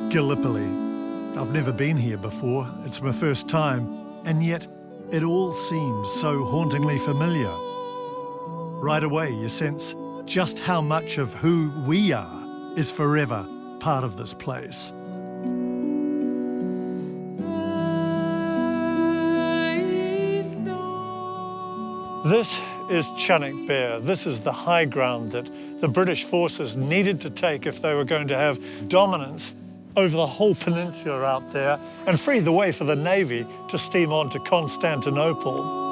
Gallipoli. I've never been here before. It's my first time, and yet it all seems so hauntingly familiar. Right away, you sense just how much of who we are is forever part of this place. This is Chunuk Bair. This is the high ground that the British forces needed to take if they were going to have dominance over the whole peninsula out there and free the way for the Navy to steam on to Constantinople.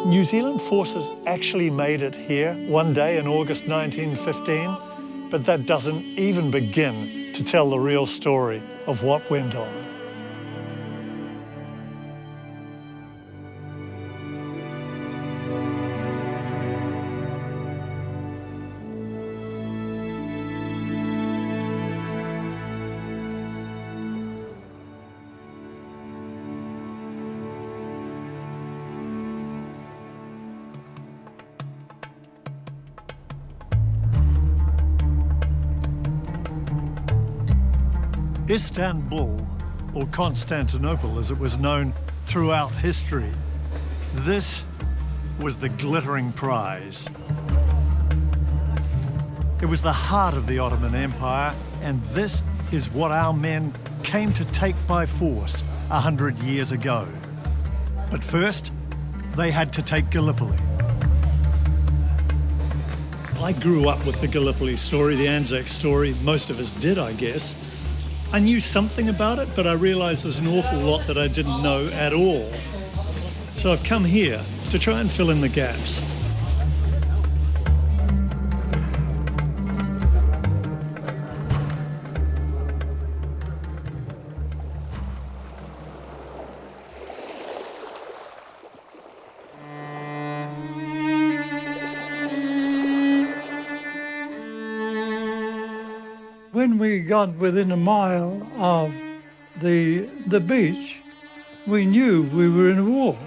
New Zealand forces actually made it here one day in August 1915, but that doesn't even begin to tell the real story of what went on. Istanbul, or Constantinople as it was known throughout history, this was the glittering prize. It was the heart of the Ottoman Empire, and this is what our men came to take by force 100 years ago. But first, they had to take Gallipoli. I grew up with the Gallipoli story, the Anzac story. Most of us did, I guess. I knew something about it, but I realised there's an awful lot that I didn't know at all. So I've come here to try and fill in the gaps. When we got within a mile of the beach, we knew we were in a war.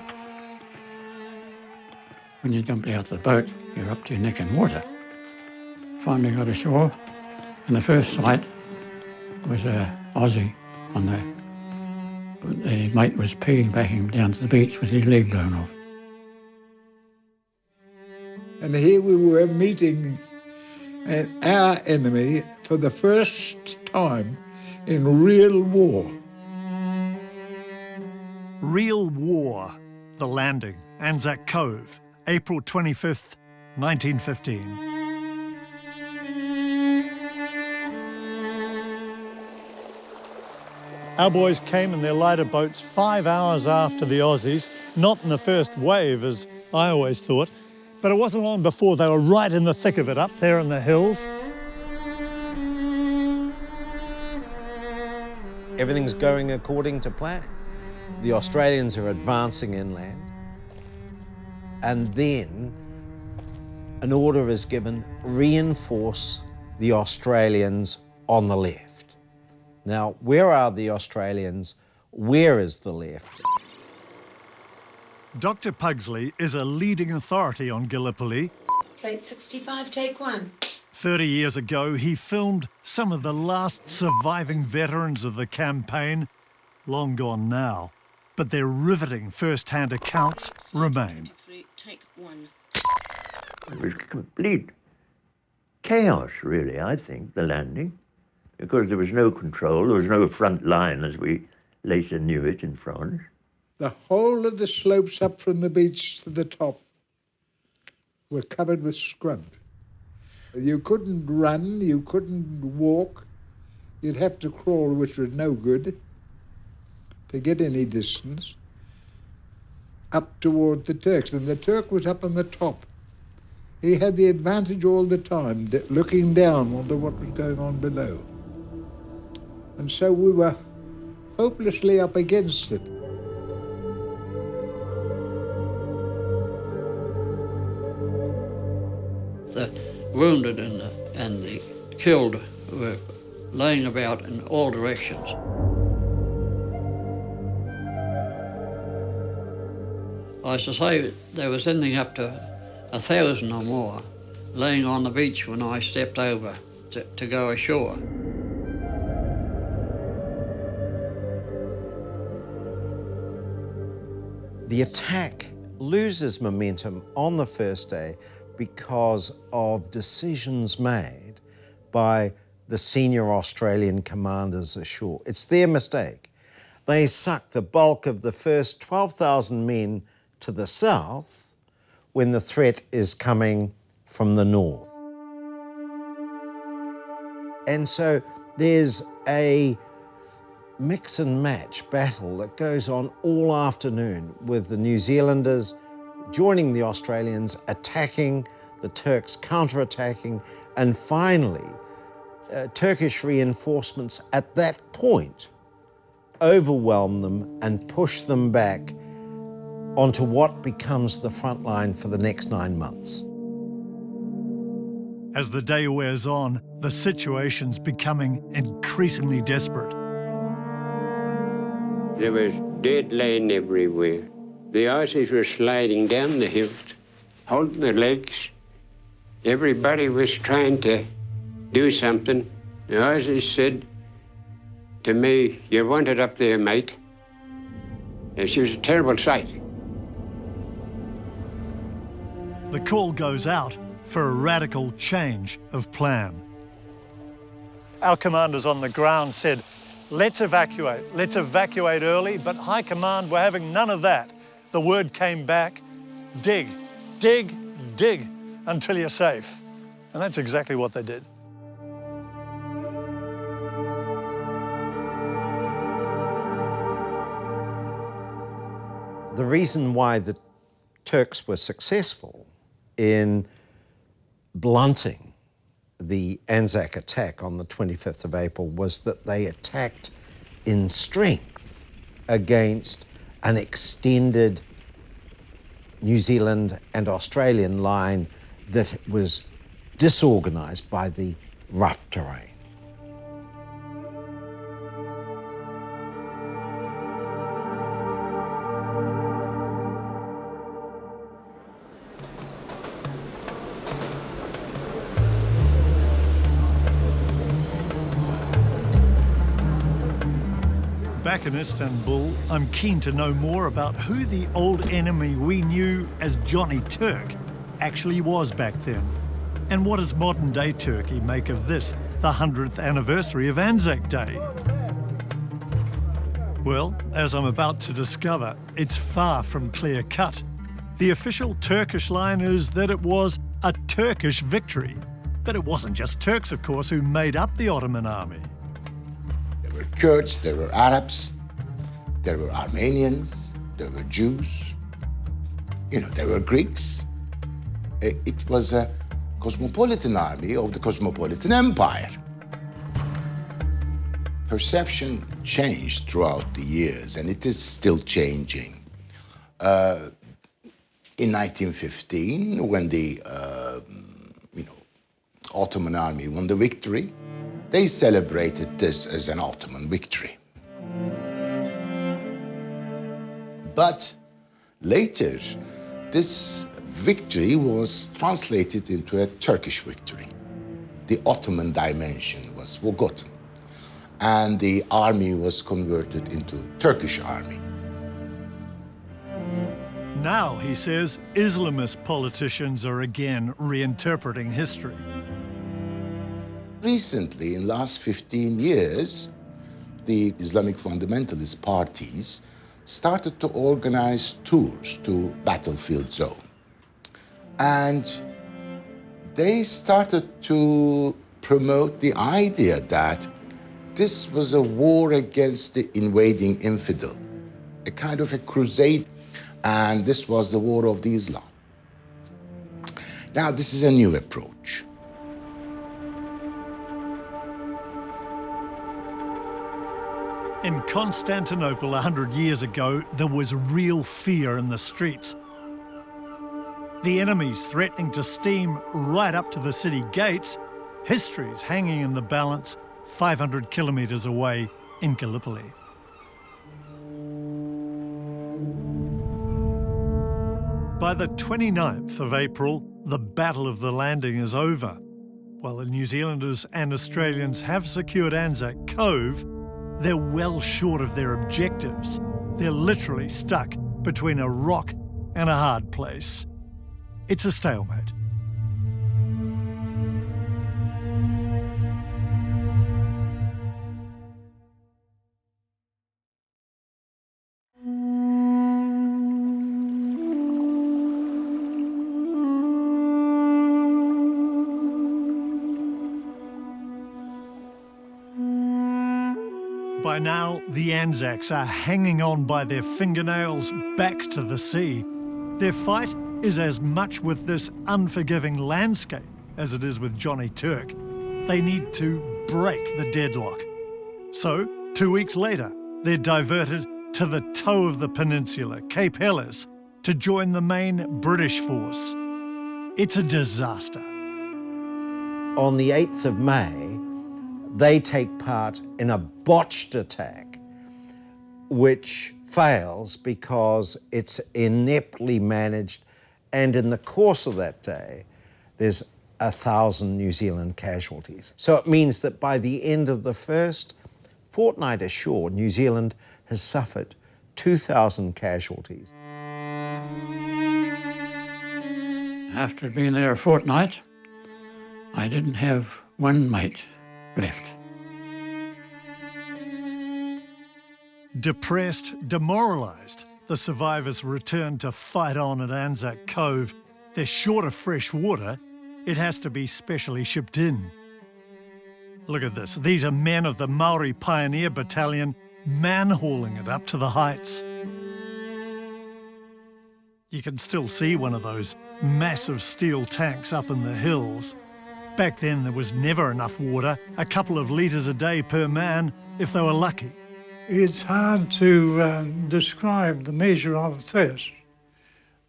When you jumped out of the boat, you're up to your neck in water. Finally got ashore, and the first sight was a Aussie on the mate was piggybacking him down to the beach with his leg blown off. And here we were meeting our enemy for the first time in real war. Real war. The landing, Anzac Cove, April 25th, 1915. Our boys came in their lighter boats 5 hours after the Aussies, not in the first wave, as I always thought, but it wasn't long before they were right in the thick of it, up there in the hills. Everything's going according to plan. The Australians are advancing inland, and then an order is given, reinforce the Australians on the left. Now, where are the Australians? Where is the left? Dr. Pugsley is a leading authority on Gallipoli. Plate 65, take one. 30 years ago, he filmed some of the last surviving veterans of the campaign, long gone now, but their riveting first-hand accounts remain. Take one. It was complete chaos, really, I think, the landing, because there was no control, there was no front line as we later knew it in France. The whole of the slopes up from the beach to the top were covered with scrub. You couldn't run, you couldn't walk. You'd have to crawl, which was no good, to get any distance, up toward the Turks. And the Turk was up on the top. He had the advantage all the time, looking down onto what was going on below. And so we were hopelessly up against it. The wounded and the killed were laying about in all directions. I should say there was anything up to 1,000 or more laying on the beach when I stepped over to go ashore. The attack loses momentum on the first day because of decisions made by the senior Australian commanders ashore. It's their mistake. They sucked the bulk of the first 12,000 men to the south when the threat is coming from the north. And so there's a mix and match battle that goes on all afternoon with the New Zealanders joining the Australians, attacking, the Turks counter-attacking, and finally, Turkish reinforcements at that point overwhelm them and push them back onto what becomes the front line for the next 9 months. As the day wears on, the situation's becoming increasingly desperate. There was dead laying everywhere. The Aussies were sliding down the hills, holding their legs. Everybody was trying to do something. The Aussies said to me, "You're wanted up there, mate." And she was a terrible sight. The call goes out for a radical change of plan. Our commanders on the ground said, let's evacuate early, but High Command were having none of that. The word came back, dig, dig, dig until you're safe. And that's exactly what they did. The reason why the Turks were successful in blunting the Anzac attack on the 25th of April was that they attacked in strength against an extended New Zealand and Australian line that was disorganised by the rough terrain. Back in Istanbul, I'm keen to know more about who the old enemy we knew as Johnny Turk actually was back then. And what does modern-day Turkey make of this, the 100th anniversary of Anzac Day? Well, as I'm about to discover, it's far from clear-cut. The official Turkish line is that it was a Turkish victory. But it wasn't just Turks, of course, who made up the Ottoman army. There were Kurds, there were Arabs, there were Armenians, there were Jews, there were Greeks. It was a cosmopolitan army of the cosmopolitan empire. Perception changed throughout the years, and it is still changing. In 1915, when the Ottoman army won the victory, they celebrated this as an Ottoman victory. But later, this victory was translated into a Turkish victory. The Ottoman dimension was forgotten, and the army was converted into Turkish army. Now, he says, Islamist politicians are again reinterpreting history. Recently, in the last 15 years, the Islamic fundamentalist parties started to organize tours to battlefield zone. And they started to promote the idea that this was a war against the invading infidel, a kind of a crusade, and this was the war of the Islam. Now, this is a new approach. In Constantinople 100 years ago, there was real fear in the streets. The enemy's threatening to steam right up to the city gates. History's hanging in the balance 500 kilometres away in Gallipoli. By the 29th of April, the Battle of the Landing is over. While the New Zealanders and Australians have secured Anzac Cove, they're well short of their objectives. They're literally stuck between a rock and a hard place. It's a stalemate. By now, the Anzacs are hanging on by their fingernails, backs to the sea. Their fight is as much with this unforgiving landscape as it is with Johnny Turk. They need to break the deadlock. So, 2 weeks later, they're diverted to the toe of the peninsula, Cape Helles, to join the main British force. It's a disaster. On the 8th of May, they take part in a botched attack, which fails because it's ineptly managed, and in the course of that day, there's 1,000 New Zealand casualties. So it means that by the end of the first fortnight ashore, New Zealand has suffered 2,000 casualties. After being there a fortnight, I didn't have one mate left. Depressed, demoralised, the survivors return to fight on at Anzac Cove. They're short of fresh water. It has to be specially shipped in. Look at this. These are men of the Maori Pioneer Battalion man-hauling it up to the heights. You can still see one of those massive steel tanks up in the hills. Back then, there was never enough water, a couple of litres a day per man, if they were lucky. It's hard to describe the measure of thirst,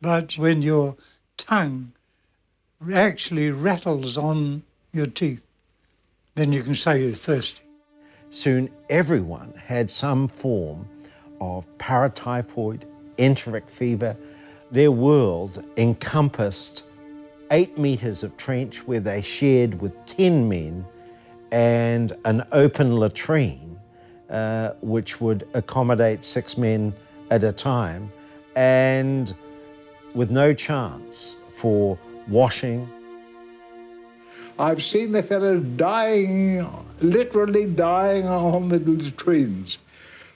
but when your tongue actually rattles on your teeth, then you can say you're thirsty. Soon everyone had some form of paratyphoid, enteric fever. Their world encompassed 8 metres of trench where they shared with 10 men and an open latrine which would accommodate 6 men at a time, and with no chance for washing. I've seen the fellows dying, literally dying on the latrines.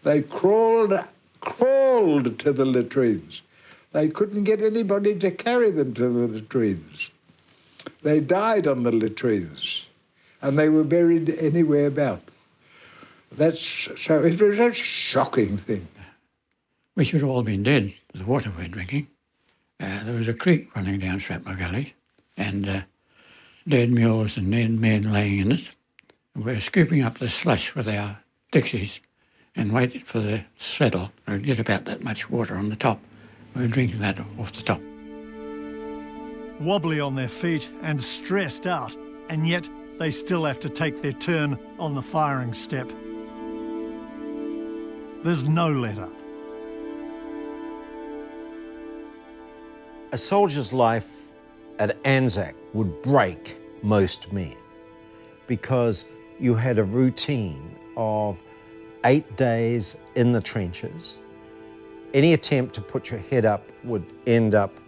They crawled to the latrines. They couldn't get anybody to carry them to the latrines. They died on the latrines, and they were buried anywhere about. So it was a shocking thing. We should have all been dead, the water we're drinking. There was a creek running down Shrapnel Gully, and dead mules and dead men laying in it. We're scooping up the slush with our dixies and waited for the settle. We'd get about that much water on the top. We were drinking that off the top. Wobbly on their feet and stressed out, and yet they still have to take their turn on the firing step. There's no let-up. A soldier's life at Anzac would break most men because you had a routine of 8 days in the trenches. Any attempt to put your head up would end up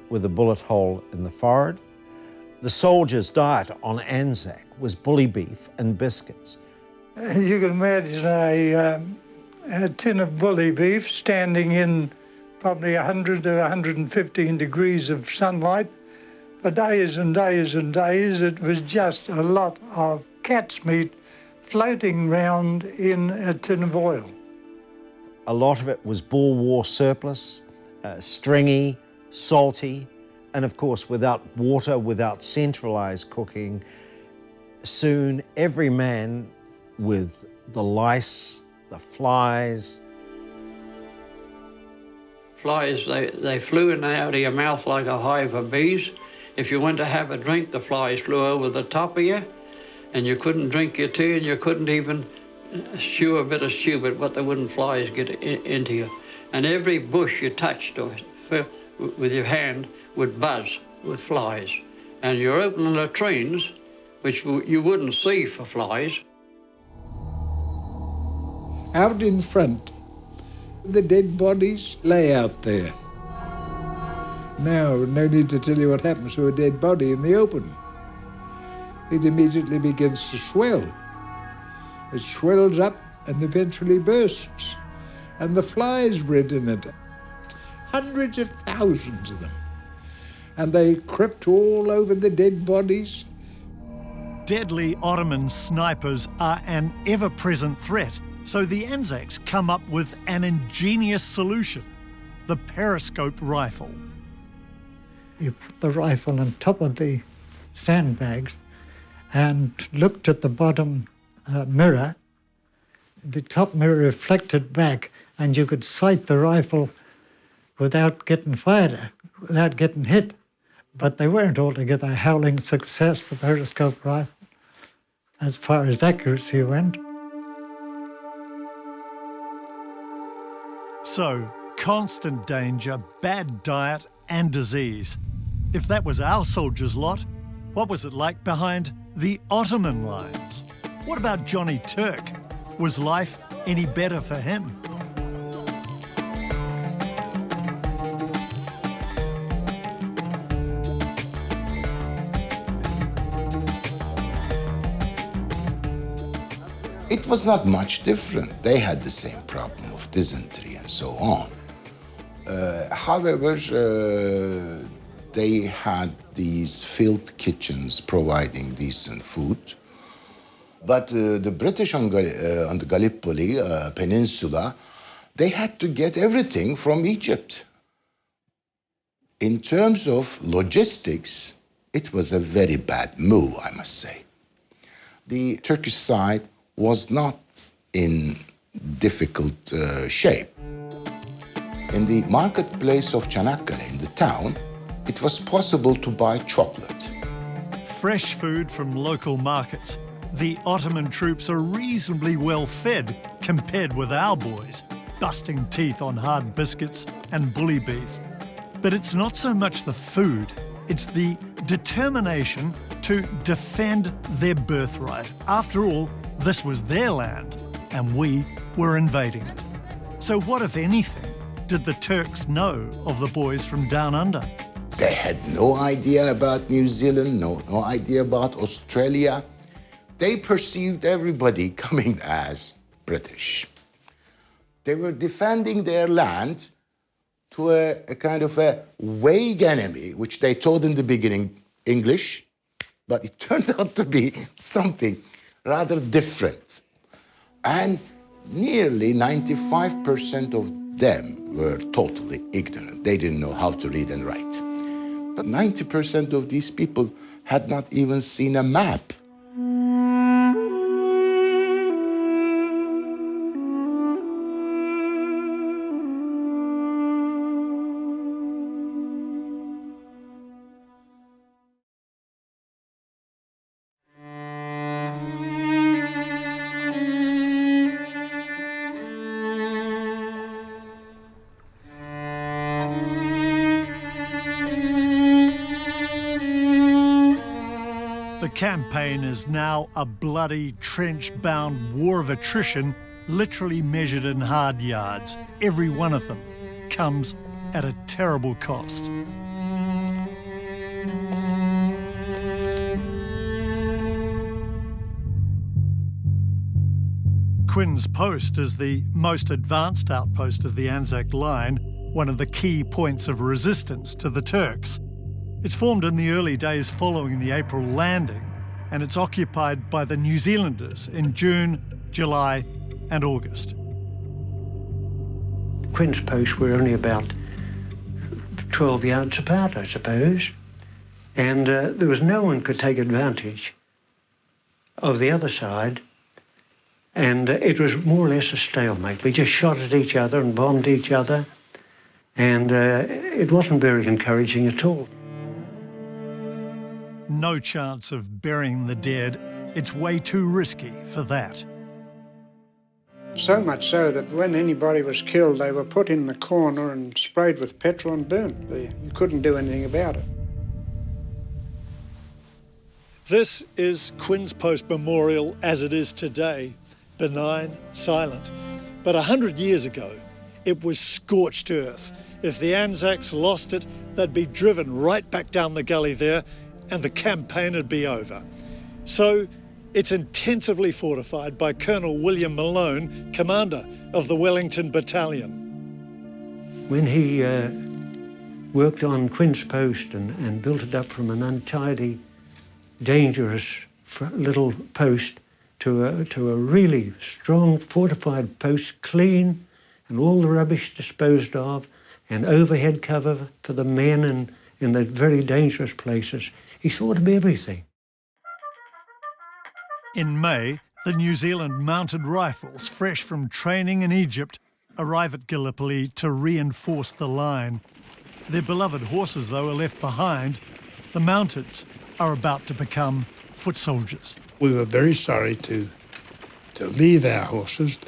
with a bullet hole in the forehead. The soldier's diet on Anzac was bully beef and biscuits. You can imagine a tin of bully beef standing in probably 100 to 115 degrees of sunlight for days and days and days. It was just a lot of cat's meat floating round in a tin of oil. A lot of it was Boer War surplus, stringy, salty, and of course without water, without centralised cooking. Soon every man with the lice, the flies. Flies, they flew in and out of your mouth like a hive of bees. If you went to have a drink, the flies flew over the top of you, and you couldn't drink your tea, and you couldn't even chew a bit of stew, but they wouldn't flies get into you. And every bush you touched with your hand would buzz with flies. And you're opening latrines, which you wouldn't see for flies. Out in front, the dead bodies lay out there. Now, no need to tell you what happens to a dead body in the open. It immediately begins to swell. It swells up and eventually bursts. And the flies bred in it. Hundreds of thousands of them. And they crept all over the dead bodies. Deadly Ottoman snipers are an ever-present threat, so the Anzacs come up with an ingenious solution, the periscope rifle. You put the rifle on top of the sandbags and looked at the bottom mirror. The top mirror reflected back, and you could sight the rifle without getting fired at, without getting hit. But they weren't altogether a howling success, the periscope rifle, as far as accuracy went. So, constant danger, bad diet and disease. If that was our soldiers' lot, what was it like behind the Ottoman lines? What about Johnny Turk? Was life any better for him? It was not much different. They had the same problem of dysentery and so on. However, they had these field kitchens providing decent food. But the British on the Gallipoli Peninsula, they had to get everything from Egypt. In terms of logistics, it was a very bad move, I must say. The Turkish side was not in difficult shape. In the marketplace of Çanakkale, in the town, it was possible to buy chocolate. Fresh food from local markets. The Ottoman troops are reasonably well fed compared with our boys, busting teeth on hard biscuits and bully beef. But it's not so much the food, it's the determination to defend their birthright. After all, this was their land, and we were invading it. So what, if anything, did the Turks know of the boys from down under? They had no idea about New Zealand, no idea about Australia. They perceived everybody coming as British. They were defending their land to a kind of a vague enemy, which they told in the beginning English, but it turned out to be something rather different. And nearly 95% of them were totally ignorant. They didn't know how to read and write. But 90% of these people had not even seen a map. The campaign is now a bloody, trench-bound war of attrition, literally measured in hard yards. Every one of them comes at a terrible cost. Quinn's Post is the most advanced outpost of the Anzac Line, one of the key points of resistance to the Turks. It's formed in the early days following the April landing, and it's occupied by the New Zealanders in June, July, and August. Quinn's Post were only about 12 yards apart, I suppose, and there was no one could take advantage of the other side, and it was more or less a stalemate. We just shot at each other and bombed each other, and it wasn't very encouraging at all. No chance of burying the dead. It's way too risky for that. So much so that when anybody was killed, they were put in the corner and sprayed with petrol and burnt. You couldn't do anything about it. This is Quinn's Post Memorial as it is today, benign, silent. But 100 years ago, it was scorched earth. If the Anzacs lost it, they'd be driven right back down the gully there and the campaign would be over. So it's intensively fortified by Colonel William Malone, commander of the Wellington Battalion. When he worked on Quinn's Post and built it up from an untidy, dangerous little post to a really strong, fortified post, clean, and all the rubbish disposed of, and overhead cover for the men in the very dangerous places. He thought of everything. In May, the New Zealand Mounted Rifles, fresh from training in Egypt, arrive at Gallipoli to reinforce the line. Their beloved horses, though, are left behind. The Mounted are about to become foot soldiers. We were very sorry to leave our horses,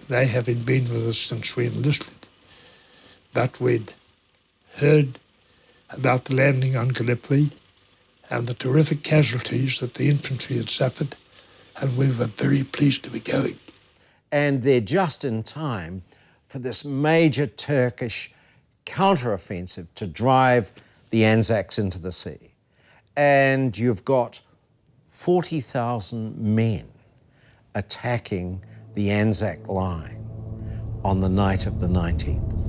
they having been with us since we enlisted. But we'd heard about the landing on Gallipoli and the terrific casualties that the infantry had suffered, and we were very pleased to be going. And they're just in time for this major Turkish counteroffensive to drive the Anzacs into the sea. And you've got 40,000 men attacking the Anzac line on the night of the 19th.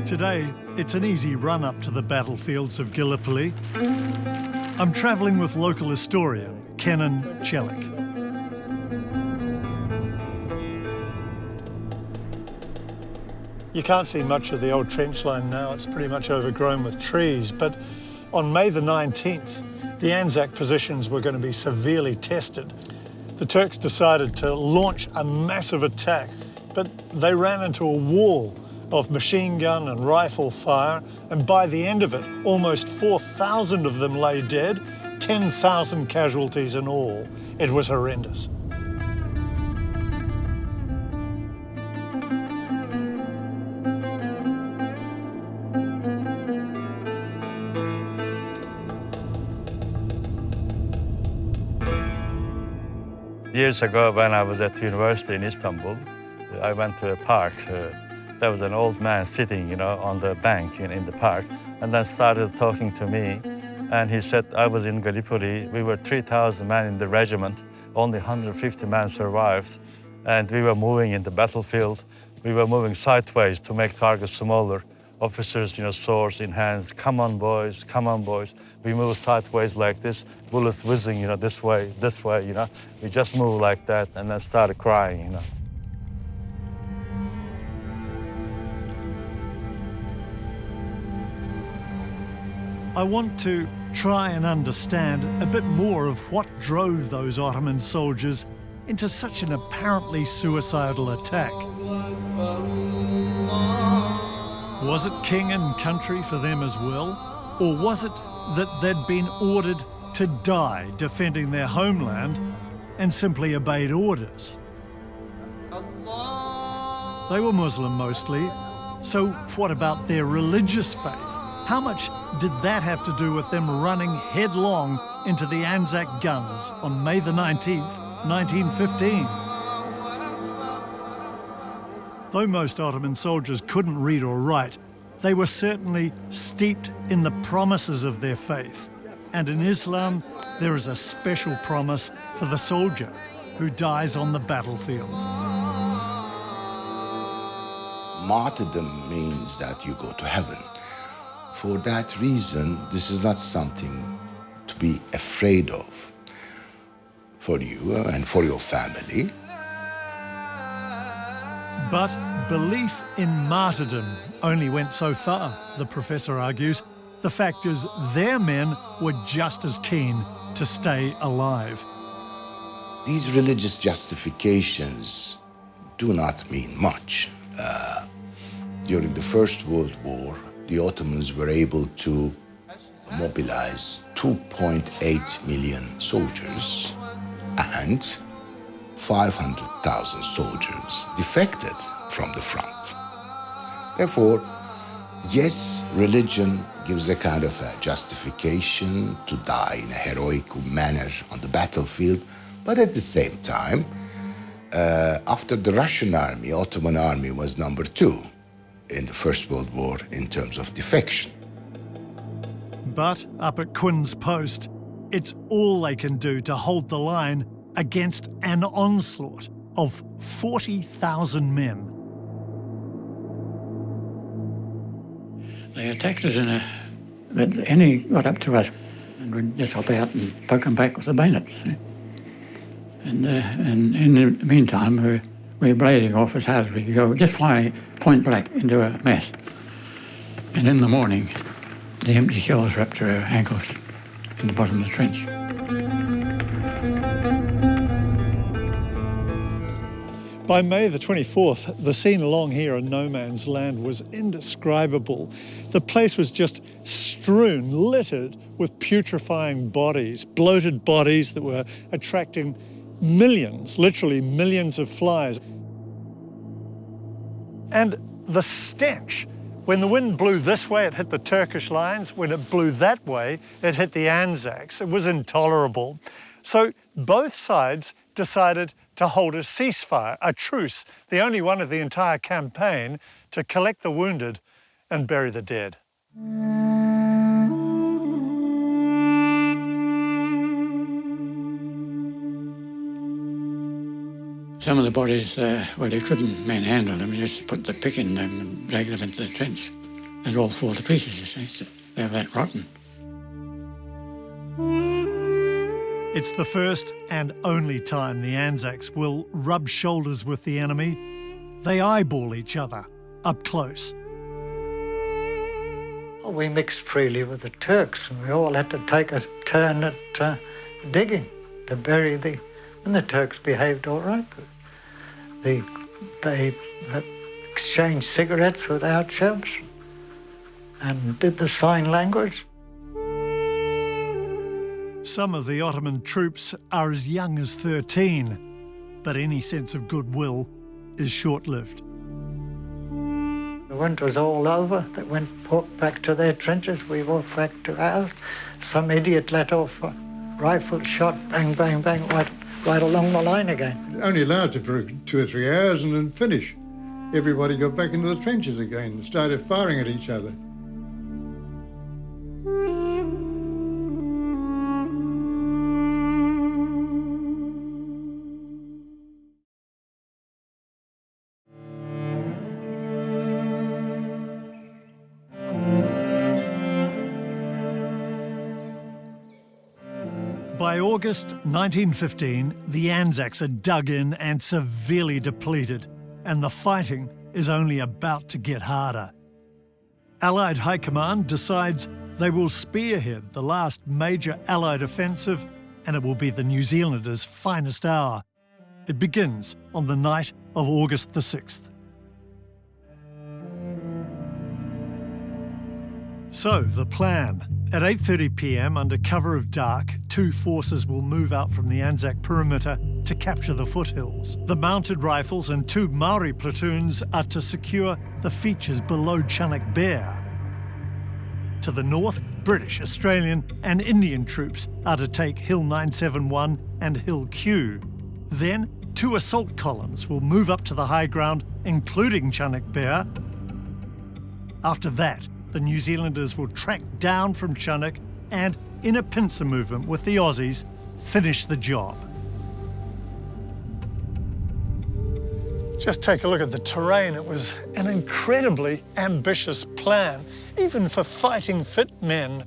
Today, it's an easy run up to the battlefields of Gallipoli. I'm travelling with local historian Kenan Chelik. You can't see much of the old trench line now. It's pretty much overgrown with trees. But on May the 19th, the Anzac positions were going to be severely tested. The Turks decided to launch a massive attack, but they ran into a wall of machine gun and rifle fire, and by the end of it, almost 4,000 of them lay dead, 10,000 casualties in all. It was horrendous. Years ago, when I was at university in Istanbul, I went to a park. There was an old man sitting, on the bank in the park, and then started talking to me. And he said, I was in Gallipoli. We were 3,000 men in the regiment. Only 150 men survived. And we were moving in the battlefield. We were moving sideways to make targets smaller. Officers, swords in hands. Come on, boys, come on, boys. We move sideways like this, bullets whizzing, this way, We just move like that and then started crying, I want to try and understand a bit more of what drove those Ottoman soldiers into such an apparently suicidal attack. Was it king and country for them as well? Or was it that they'd been ordered to die defending their homeland and simply obeyed orders? They were Muslim mostly, so what about their religious faith? How much did that have to do with them running headlong into the Anzac guns on May the 19th, 1915? Though most Ottoman soldiers couldn't read or write, they were certainly steeped in the promises of their faith. And in Islam, there is a special promise for the soldier who dies on the battlefield. Martyrdom means that you go to heaven. For that reason, this is not something to be afraid of for you and for your family. But belief in martyrdom only went so far, the professor argues. The fact is, their men were just as keen to stay alive. These religious justifications do not mean much. During the First World War, the Ottomans were able to mobilize 2.8 million soldiers, and 500,000 soldiers defected from the front. Therefore, yes, religion gives a kind of a justification to die in a heroic manner on the battlefield, but at the same time, after the Russian army, Ottoman army was number 2 in the First World War in terms of defection. But up at Quinn's Post, it's all they can do to hold the line against an onslaught of 40,000 men. They attacked us but any got up to us, and we'd just hop out and poke them back with the bayonets. And in the meantime, we were blazing off as hard as we could go, just flying point blank into a mass. And in the morning, the empty shells were up to our ankles in the bottom of the trench. By May the 24th, the scene along here in no man's land was indescribable. The place was just strewn, littered with putrefying bodies, bloated bodies that were attracting millions, literally millions of flies. And the stench, when the wind blew this way, it hit the Turkish lines. When it blew that way, it hit the Anzacs. It was intolerable. So both sides decided to hold a ceasefire, a truce, the only one of the entire campaign, to collect the wounded and bury the dead. Some of the bodies, well, you couldn't manhandle them. You just put the pick in them and drag them into the trench. They'd all fall to pieces, you see. They were that rotten. It's the first and only time the Anzacs will rub shoulders with the enemy. They eyeball each other up close. We mixed freely with the Turks, and we all had to take a turn at digging to bury the... And the Turks behaved all right. They exchanged cigarettes with our chaps and did the sign language. Some of the Ottoman troops are as young as 13, but any sense of goodwill is short-lived. The winter was all over. They walked back to their trenches. We walked back to ours. Some idiot let off a rifle shot, bang, bang, bang, right along the line again. Only lasted for 2 or 3 hours and then finished. Everybody got back into the trenches again and started firing at each other. By August 1915, the Anzacs are dug in and severely depleted, and the fighting is only about to get harder. Allied High Command decides they will spearhead the last major Allied offensive, and it will be the New Zealanders' finest hour. It begins on the night of August the 6th. So, the plan. At 8:30 p.m, under cover of dark, 2 forces will move out from the Anzac perimeter to capture the foothills. The mounted rifles and 2 Maori platoons are to secure the features below Chunuk Bair. To the north, British, Australian and Indian troops are to take Hill 971 and Hill Q. Then, 2 assault columns will move up to the high ground, including Chunuk Bair. After that, the New Zealanders will track down from Chunuk and, in a pincer movement with the Aussies, finish the job. Just take a look at the terrain. It was an incredibly ambitious plan, even for fighting fit men.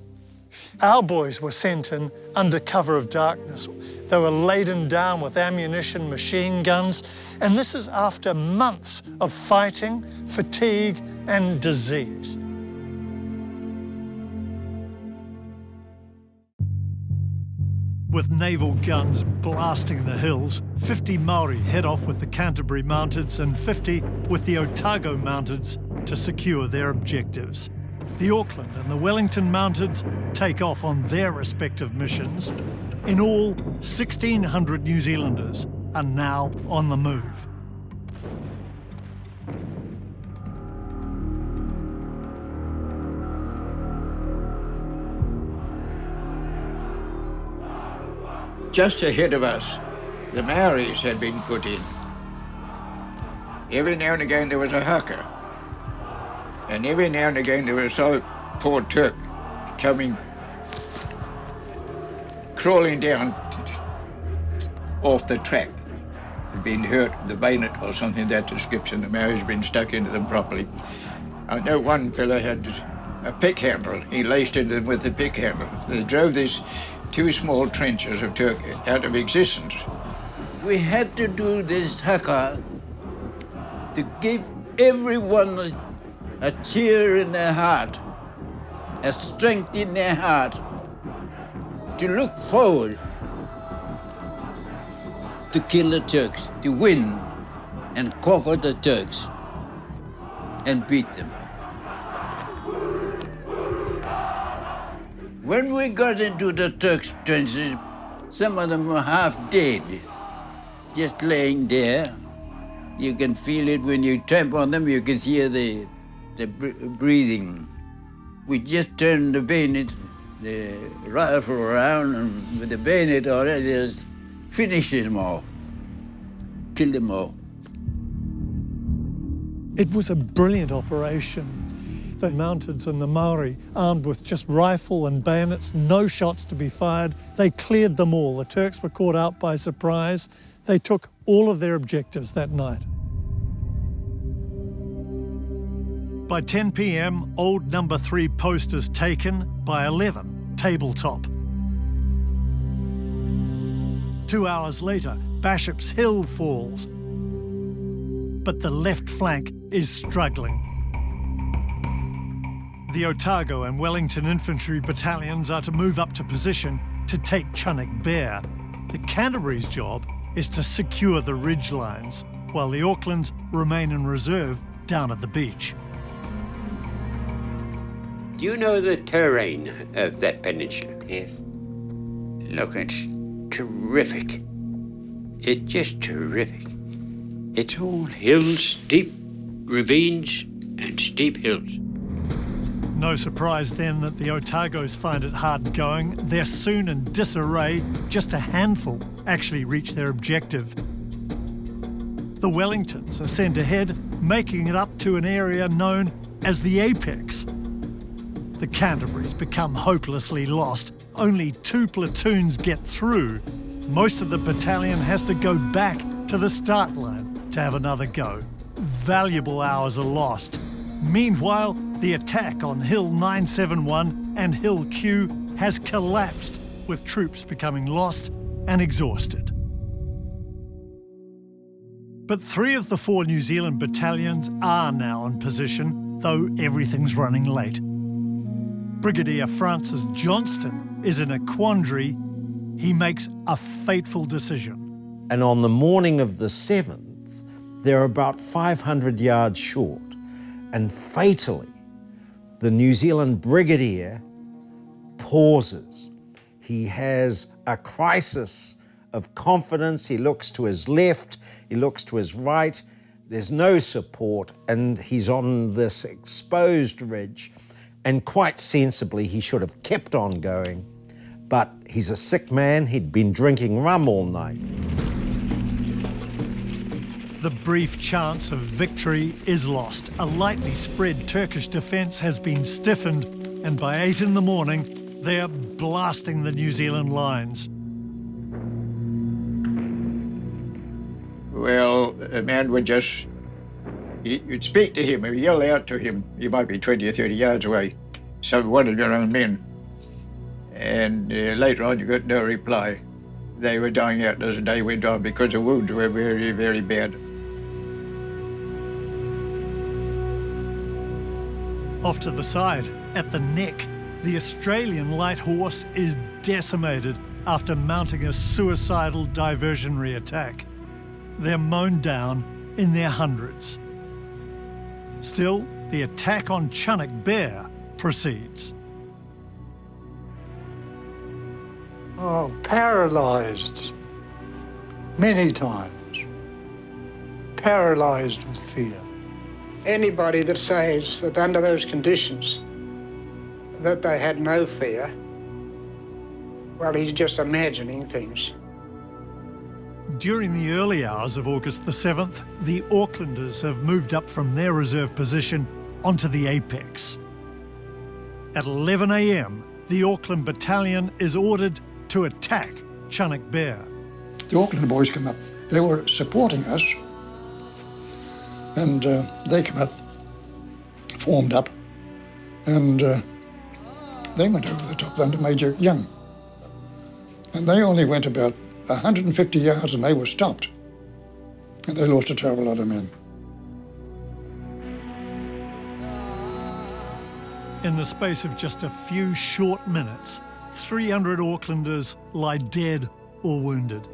Our boys were sent in under cover of darkness. They were laden down with ammunition, machine guns, and this is after months of fighting, fatigue and disease. With naval guns blasting the hills, 50 Maori head off with the Canterbury Mounteds and 50 with the Otago Mounteds to secure their objectives. The Auckland and the Wellington Mounted take off on their respective missions. In all, 1,600 New Zealanders are now on the move. Just ahead of us, the Maoris had been put in. Every now and again there was a haka, and every now and again there was a poor Turk coming, crawling down off the track. Had been hurt with the bayonet or something of that description. The Maoris had been stuck into them properly. I know one fellow had a pick handle. He laced into them with the pick handle. They drove these 2 small trenches of Turkey out of existence. We had to do this haka to give everyone a cheer in their heart, a strength in their heart, to look forward to kill the Turks, to win and conquer the Turks and beat them. When we got into the Turks' trenches, some of them were half dead, just laying there. You can feel it when you tramp on them, you can hear the breathing. We just turned the bayonet, the rifle around, and with the bayonet on it, just finished them all, killed them all. It was a brilliant operation. The Mounted and the Maori, armed with just rifle and bayonets, no shots to be fired, they cleared them all. The Turks were caught out by surprise. They took all of their objectives that night. By 10 p.m, old number 3 post is taken. By 11, tabletop. 2 hours later, Bishop's Hill falls. But the left flank is struggling. The Otago and Wellington infantry battalions are to move up to position to take Chunuk Bair. The Canterbury's job is to secure the ridge lines, while the Aucklands remain in reserve down at the beach. Do you know the terrain of that peninsula? Yes. Look, it's terrific. It's just terrific. It's all hills, steep ravines and steep hills. No surprise then that the Otagos find it hard going. They're soon in disarray. Just a handful actually reach their objective. The Wellingtons are sent ahead, making it up to an area known as the Apex. The Canterburys become hopelessly lost. Only 2 platoons get through. Most of the battalion has to go back to the start line to have another go. Valuable hours are lost. Meanwhile, the attack on Hill 971 and Hill Q has collapsed, with troops becoming lost and exhausted. But 3 of the 4 New Zealand battalions are now in position, though everything's running late. Brigadier Francis Johnston is in a quandary. He makes a fateful decision. And on the morning of the 7th, they're about 500 yards short. And fatally, the New Zealand brigadier pauses. He has a crisis of confidence. He looks to his left, he looks to his right. There's no support, and he's on this exposed ridge. And quite sensibly, he should have kept on going. But he's a sick man. He'd been drinking rum all night. The brief chance of victory is lost. A lightly spread Turkish defence has been stiffened, and by 8 in the morning, they're blasting the New Zealand lines. Well, a man would just, you'd speak to him, or yell out to him. He might be 20 or 30 yards away, some one of your own men. And later on, you got no reply. They were dying out as the day went on because the wounds were very, very bad. Off to the side, at the neck, the Australian light horse is decimated after mounting a suicidal diversionary attack. They're mown down in their hundreds. Still, the attack on Chunuk Bair proceeds. Oh, paralysed many times. Paralysed with fear. Anybody that says that under those conditions that they had no fear, well, he's just imagining things. During the early hours of August the 7th, the Aucklanders have moved up from their reserve position onto the apex. At 11 a.m, the Auckland Battalion is ordered to attack Chunuk Bair. The Auckland boys come up. They were supporting us, and they come up, formed up, and they went over the top under Major Young. And they only went about 150 yards and they were stopped. And they lost a terrible lot of men. In the space of just a few short minutes, 300 Aucklanders lie dead or wounded.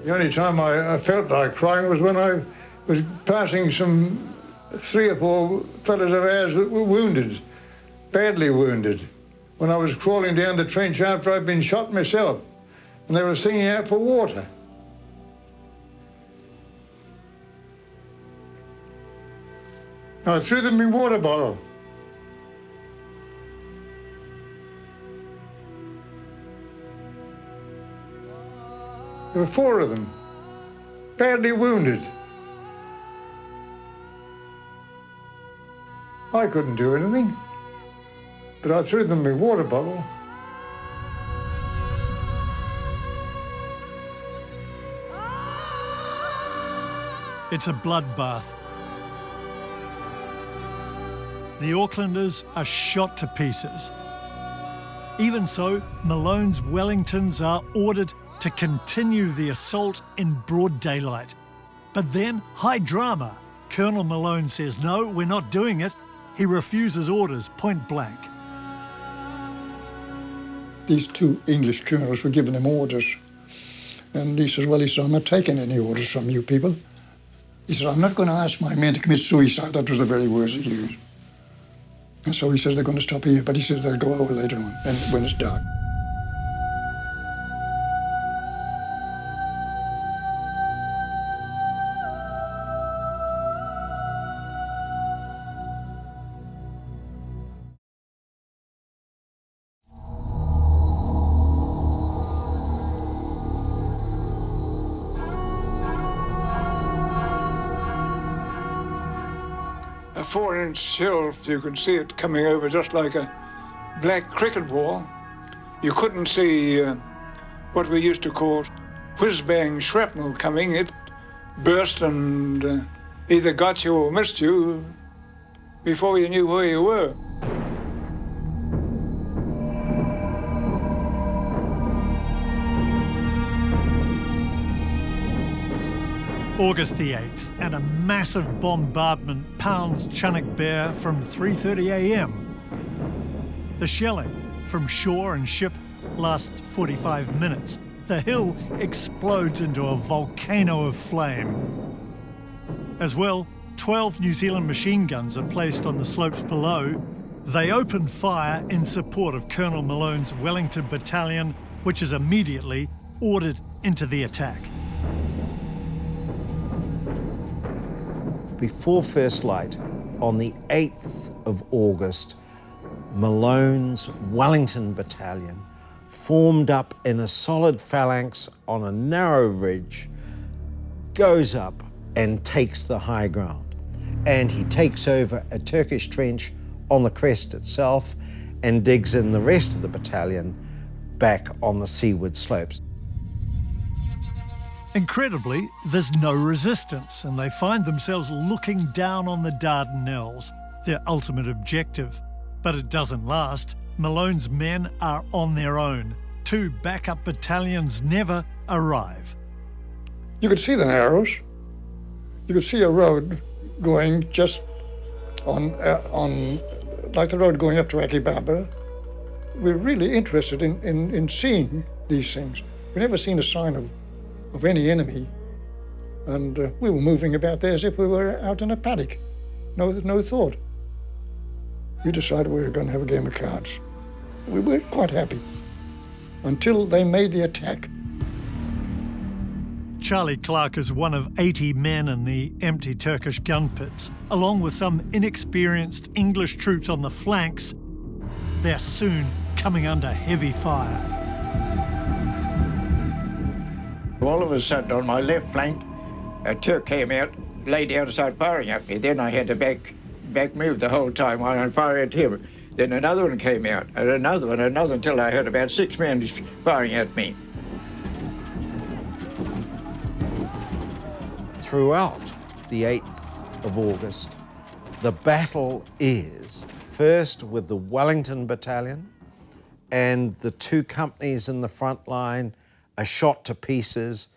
The only time I felt like crying was when I was passing some 3 or 4 fellows of ours that were wounded, badly wounded, when I was crawling down the trench after I'd been shot myself, and they were singing out for water. I threw them my water bottle. There were 4 of them, badly wounded. I couldn't do anything, but I threw them my water bottle. It's a bloodbath. The Aucklanders are shot to pieces. Even so, Malone's Wellingtons are ordered to continue the assault in broad daylight. But then, high drama. Colonel Malone says, no, we're not doing it. He refuses orders point blank. These 2 English colonels were giving him orders. And he says, well, he said, I'm not taking any orders from you people. He said, I'm not going to ask my men to commit suicide. That was the very words he used. And so he says they're going to stop here, but he says they'll go over later on, and when it's dark. A 4-inch hill, you could see it coming over just like a black cricket ball. You couldn't see what we used to call whiz-bang shrapnel coming. It burst and either got you or missed you before you knew where you were. August the 8th, and a massive bombardment pounds Chunuk Bair from 3:30 a.m. The shelling from shore and ship lasts 45 minutes. The hill explodes into a volcano of flame. As well, 12 New Zealand machine guns are placed on the slopes below. They open fire in support of Colonel Malone's Wellington Battalion, which is immediately ordered into the attack. Before first light, on the 8th of August, Malone's Wellington Battalion formed up in a solid phalanx on a narrow ridge, goes up and takes the high ground. And he takes over a Turkish trench on the crest itself and digs in the rest of the battalion back on the seaward slopes. Incredibly, there's no resistance, and they find themselves looking down on the Dardanelles, their ultimate objective. But it doesn't last. Malone's men are on their own. 2 backup battalions never arrive. You could see the Narrows. You could see a road going just on like the road going up to Akibaba. We're really interested in seeing these things. We've never seen a sign of any enemy, and we were moving about there as if we were out in a paddock. No thought. we decided we were going to have a game of cards. We were quite happy until they made the attack. Charlie Clark is one of 80 men in the empty Turkish gun pits. Along with some inexperienced English troops on the flanks, they're soon coming under heavy fire. All of a sudden, on my left flank, a Turk came out, lay down, started firing at me. Then I had to back move the whole time while I fired at him. Then another one came out, and another, until I heard about 6 men firing at me. Throughout the 8th of August, the battle is first with the Wellington Battalion, and the 2 companies in the front line are shot to pieces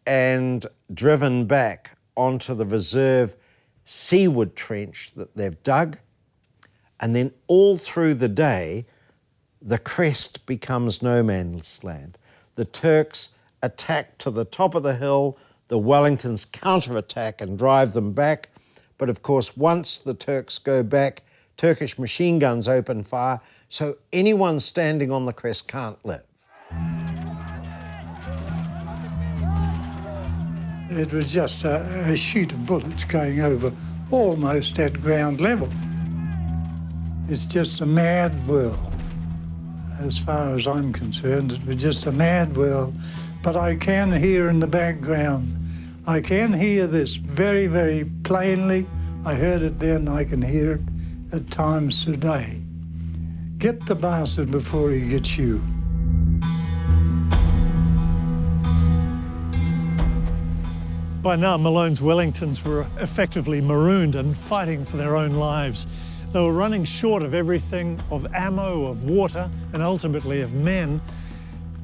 and driven back onto the reserve seaward trench that they've dug. And then all through the day, the crest becomes no man's land. The Turks attack to the top of the hill, the Wellingtons counterattack and drive them back. But of course, once the Turks go back, Turkish machine guns open fire, so anyone standing on the crest can't live. It was just a sheet of bullets going over almost at ground level. It's just a mad world. As far as I'm concerned, it was just a mad world. But I can hear in the background, I can hear this very, very plainly. I heard it then, I can hear it at times today. Get the bastard before he gets you. By now, Malone's Wellingtons were effectively marooned and fighting for their own lives. They were running short of everything, of ammo, of water, and ultimately of men.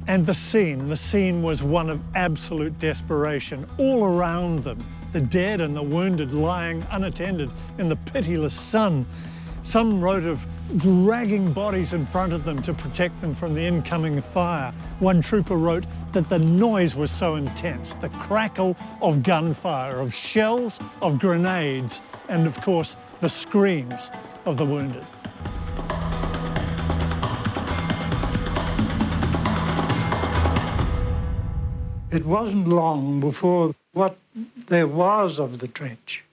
And the scene was one of absolute desperation. All around them, the dead and the wounded lying unattended in the pitiless sun. Some wrote of dragging bodies in front of them to protect them from the incoming fire. One trooper wrote that the noise was so intense, the crackle of gunfire, of shells, of grenades, and of course, the screams of the wounded. It wasn't long before what there was of the trench,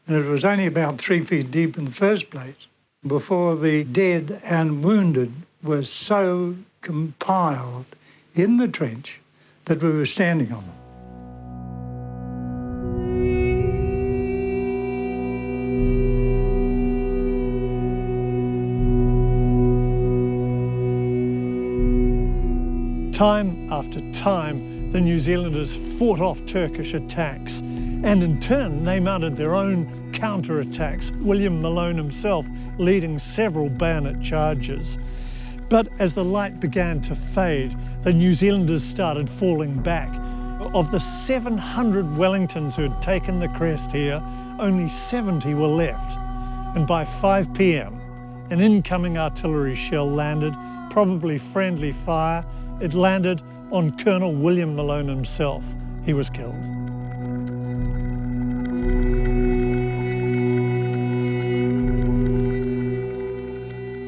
and it was only about 3 feet deep in the first place, before the dead and wounded were so compiled in the trench that we were standing on them. Time after time, the New Zealanders fought off Turkish attacks, and in turn they mounted their own counter-attacks, William Malone himself leading several bayonet charges. But as the light began to fade, the New Zealanders started falling back. Of the 700 Wellingtons who had taken the crest here, only 70 were left. And by 5 p.m, an incoming artillery shell landed, probably friendly fire. It landed on Colonel William Malone himself. He was killed.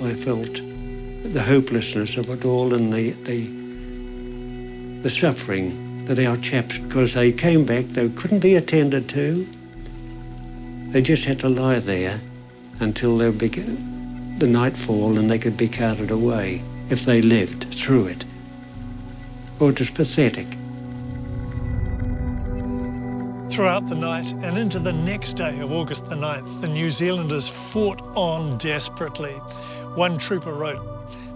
I felt the hopelessness of it all and the suffering that our chaps, because they came back, they couldn't be attended to. They just had to lie there until the nightfall and they could be carted away if they lived through it. Oh, it was pathetic. Throughout the night and into the next day of August the 9th, the New Zealanders fought on desperately. One trooper wrote,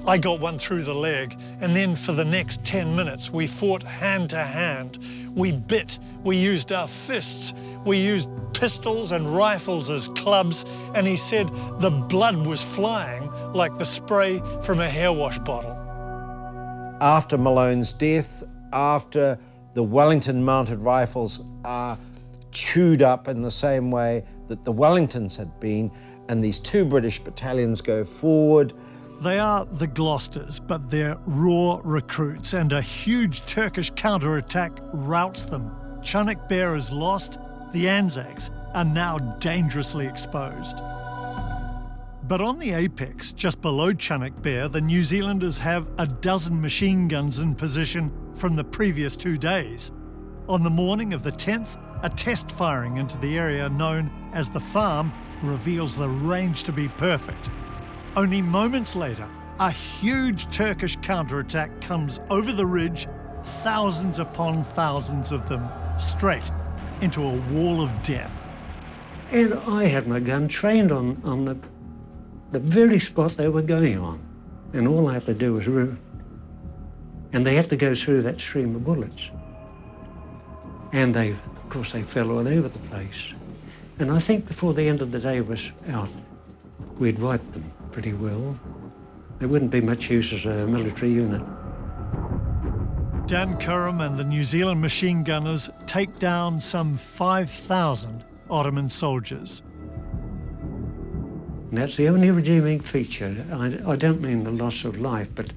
"I got one through the leg, and then for the next 10 minutes, we fought hand to hand. We bit, we used our fists, we used pistols and rifles as clubs," and he said the blood was flying like the spray from a hair wash bottle. After Malone's death, after the Wellington mounted rifles are chewed up in the same way that the Wellingtons had been, and these 2 British battalions go forward. They are the Gloucesters, but they're raw recruits, and a huge Turkish counterattack routs them. Chunuk Bair is lost, the Anzacs are now dangerously exposed. But on the apex, just below Chunuk Bair, the New Zealanders have a dozen machine guns in position from the previous 2 days. On the morning of the 10th, a test firing into the area known as the farm reveals the range to be perfect. Only moments later, a huge Turkish counterattack comes over the ridge, thousands upon thousands of them, straight into a wall of death. And I had my gun trained on the very spot they were going on. And all I had to do was and they had to go through that stream of bullets. And of course, they fell all over the place. And I think before the end of the day was out, we'd wiped them pretty well. They wouldn't be much use as a military unit. Dan Curran and the New Zealand machine gunners take down some 5,000 Ottoman soldiers. And that's the only redeeming feature. I don't mean the loss of life, but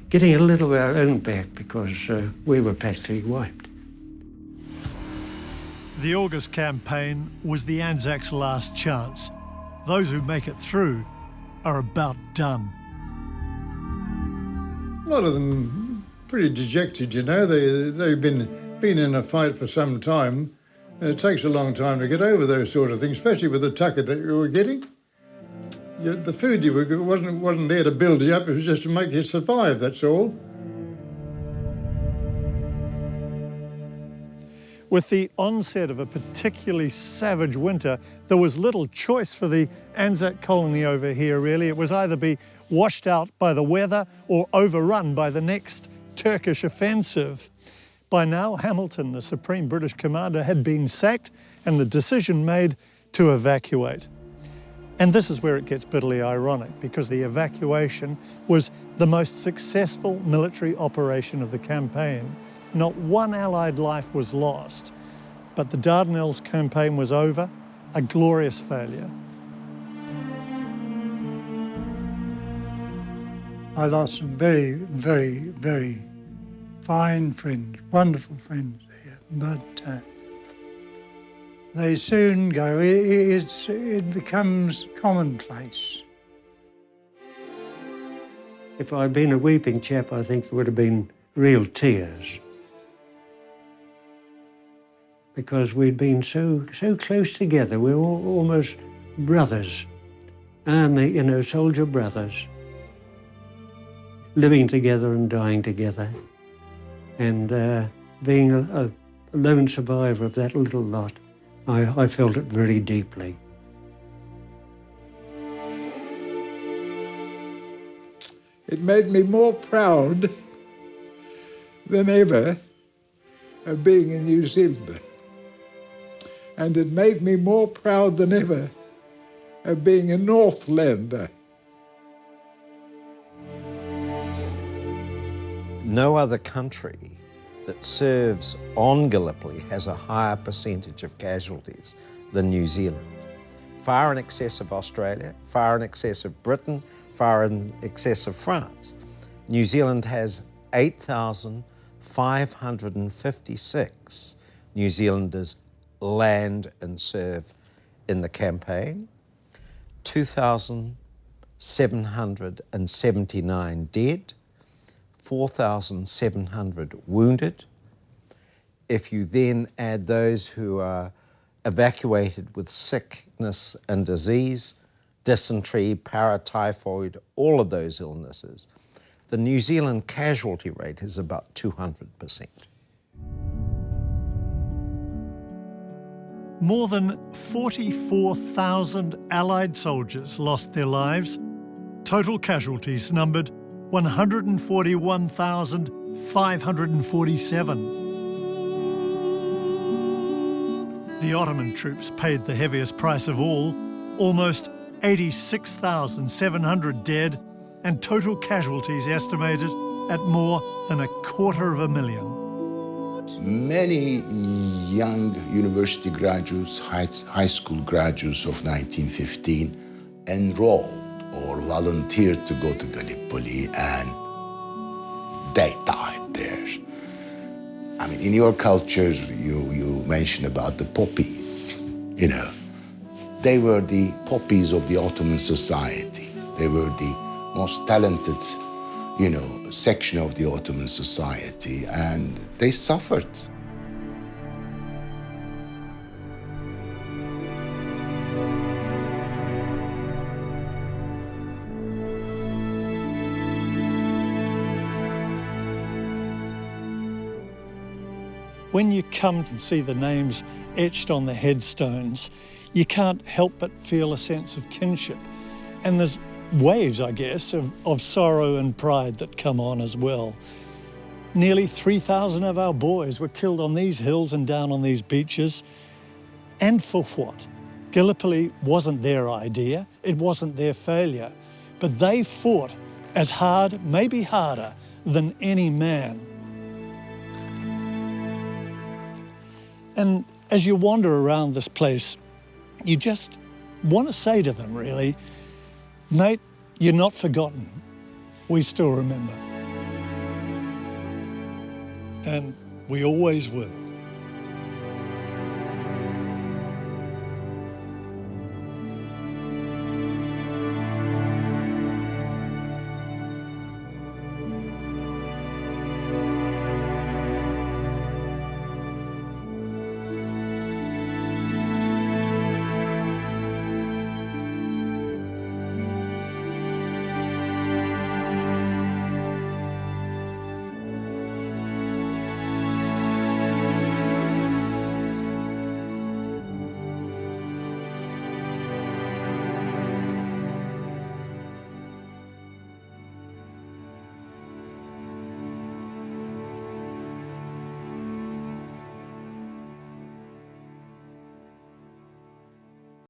getting a little of our own back because we were practically wiped. The August campaign was the Anzacs' last chance. Those who make it through are about done. A lot of them pretty dejected, you know. They've been in a fight for some time, and it takes a long time to get over those sort of things, especially with the tucker that you were getting. The food you were wasn't there to build you up, it was just to make you survive, that's all. With the onset of a particularly savage winter, there was little choice for the Anzac colony over here, really. It was either be washed out by the weather or overrun by the next Turkish offensive. By now, Hamilton, the Supreme British Commander, had been sacked and the decision made to evacuate. And this is where it gets bitterly ironic, because the evacuation was the most successful military operation of the campaign. Not one Allied life was lost, but the Dardanelles campaign was over, a glorious failure. I lost some very, very, very fine friends, wonderful friends there, but they soon go. It becomes commonplace. If I'd been a weeping chap, I think there would have been real tears. Because we'd been so close together. We were almost brothers. Army, you know, soldier brothers. Living together and dying together. And being a lone survivor of that little lot, I felt it very deeply. It made me more proud than ever of being a New Zealander. And it made me more proud than ever of being a Northlander. No other country that serves on Gallipoli has a higher percentage of casualties than New Zealand. Far in excess of Australia, far in excess of Britain, far in excess of France. New Zealand has 8,556 New Zealanders land and serve in the campaign, 2,779 dead, 4,700 wounded. If you then add those who are evacuated with sickness and disease, dysentery, paratyphoid, all of those illnesses, the New Zealand casualty rate is about 200%. More than 44,000 Allied soldiers lost their lives. Total casualties numbered 141,547. The Ottoman troops paid the heaviest price of all, almost 86,700 dead, and total casualties estimated at more than 250,000. Many young university graduates, high school graduates of 1915 enrolled or volunteered to go to Gallipoli, and they died there. I mean, in your culture, you mention about the poppies, you know. They were the poppies of the Ottoman society. They were the most talented, section of the Ottoman society, and they suffered. When you come and see the names etched on the headstones, you can't help but feel a sense of kinship. And there's waves, I guess, of sorrow and pride that come on as well. Nearly 3,000 of our boys were killed on these hills and down on these beaches. And for what? Gallipoli wasn't their idea, it wasn't their failure, but they fought as hard, maybe harder, than any man. And as you wander around this place, you just want to say to them, really, mate, you're not forgotten. We still remember. And we always will.